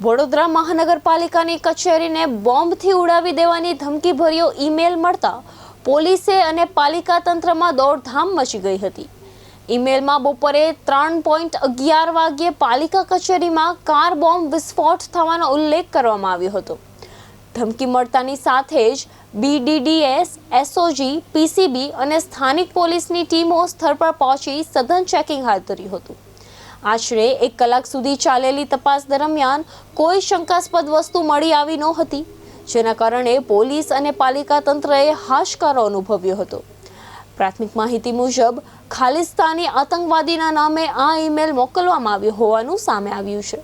વડોદરા મહાનગરપાલિકાની કચેરીને બોમ્બથી ઉડાવી દેવાની ધમકીભર્યો ઈમેલ મળતા પોલીસે અને પાલિકા તંત્રમાં દોડધામ મચી ગઈ હતી। ઈમેલમાં બપોરે 3:11 વાગ્યે પાલિકા કચેરીમાં કાર બોમ્બ વિસ્ફોટ થવાનો ઉલ્લેખ કરવામાં આવ્યો હતો। ધમકી મળતાની સાથે જ BDDS, SOG, PCB અને સ્થાનિક પોલીસની ટીમો સ્થળ પર પહોંચી સઘન ચેકિંગ હાથ ધર્યું હતું। આશરે 1 કલાક સુધી ચાલેલી તપાસ દરમિયાન કોઈ શંકાસ્પદ વસ્તુ મળી આવી નહોતી, જેના કારણે પોલીસ અને પાલિકા તંત્રએ હાશકારો અનુભવ્યો હતો। પ્રાથમિક માહિતી મુજબ ખાલિસ્તાની આતંકવાદીના નામે આ ઈમેલ મોકલવામાં આવ્યો હોવાનું સામે આવ્યું છે।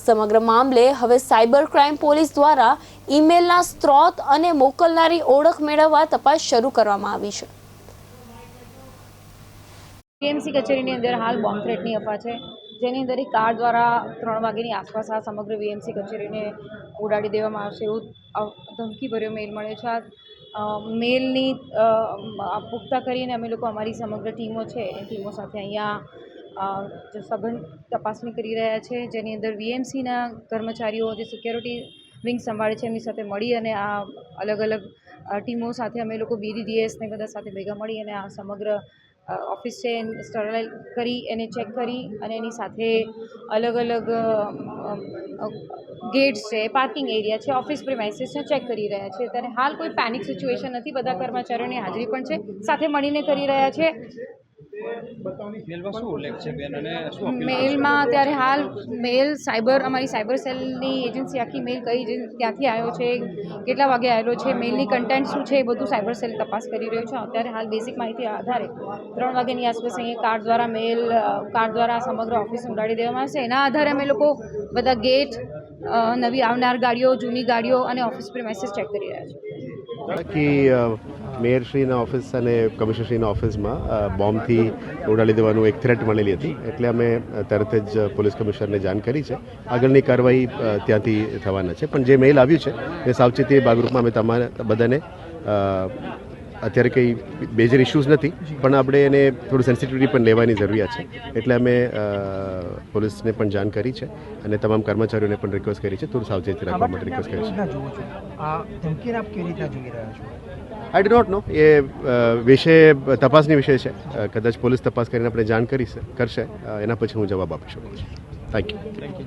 સમગ્ર મામલે હવે સાયબર ક્રાઇમ પોલીસ દ્વારા ઈમેલના સ્ત્રોત અને મોકલનારી ઓળખ મેળવવા તપાસ શરૂ કરવામાં આવી છે। BMC કચેરીની અંદર હાલ બોમ્બ થ્રેટની અફવા છે, જેની અંદર એક કાર દ્વારા 3 વાગ્યાની આસપાસ આ સમગ્ર BMC કચેરીને ઉડાડી દેવામાં આવશે એવું ધમકીભર્યો મેલ મળે છે। આ મેલની પુખ્તા કરીને અમે લોકો અમારી સમગ્ર ટીમો છે એ ટીમો સાથે અહીંયા સઘન તપાસણી કરી રહ્યા છે, જેની અંદર BMCના કર્મચારીઓ જે સિક્યોરિટી વિંગ સંભાળે છે એમની સાથે મળી અને આ અલગ અલગ ટીમો સાથે અમે લોકો BDDS ને બધા સાથે ભેગા મળી અને આ સમગ્ર ઓફિસ છે સ્ટરલાઇઝ કરી એને ચેક કરી અને એની સાથે અલગ અલગ ગેટ્સ છે, પાર્કિંગ એરિયા છે, ઓફિસ પ્રિમાઇસીસને ચેક કરી રહ્યા છે। ત્યારે હાલ કોઈ પેનિક સિચ્યુએશન નથી, બધા કર્મચારીઓની હાજરી પણ છે, સાથે મળીને કરી રહ્યા છે। મેલમાં અત્યારે હાલ મેલ અમારી સાયબર સેલની એજન્સી આખી મેલ કઈ ક્યાંથી આવ્યો છે, કેટલા વાગે આવેલો છે, મેલની કન્ટેન્ટ શું છે એ બધું સાયબર સેલ તપાસ કરી રહ્યો છે। અત્યારે હાલ બેઝિક માહિતી આધારે 3 વાગ્યાની આસપાસ અહીંયા કાર દ્વારા સમગ્ર ઓફિસ ઉડાડી દેવામાં આવશે। એના આધારે અમે લોકો બધા ગેટ, નવી આવનાર ગાડીઓ, જૂની ગાડીઓ અને ઓફિસ પ્રિમાઇસીસ ચેક કરી રહ્યા છે। મેયરશ્રીના ઓફિસ અને કમિશનરશ્રીના ઓફિસમાં બોમ્બથી ઉડાડી દેવાનું એક થ્રેટ મળેલી હતી, એટલે અમે તરત જ પોલીસ કમિશનરને જાણ કરી છે। આગળની કાર્યવાહી ત્યાંથી થવાના છે, પણ જે મેઇલ આવ્યું છે એ સાવચેતી ભાગરૂપમાં અમે તમારા બધાને અત્યારે કંઈ મેજર ઇશ્યુઝ નથી, પણ આપણે એને થોડું સેન્સિટિવિટી પણ લેવાની જરૂરિયાત છે, એટલે અમે પોલીસને પણ જાણ કરી છે અને તમામ કર્મચારીઓને પણ રિક્વેસ્ટ કરી છે થોડું સાવચેતી રાખવા માટે રિક્વેસ્ટ કરી છે। આઈ ડુ નોટ નો, એ વિષય તપાસની વિષય છે, કદાચ પોલીસ તપાસ કરીને આપણે જાણ કરશે, એના પછી હું જવાબ આપી શકું છું। Thank you.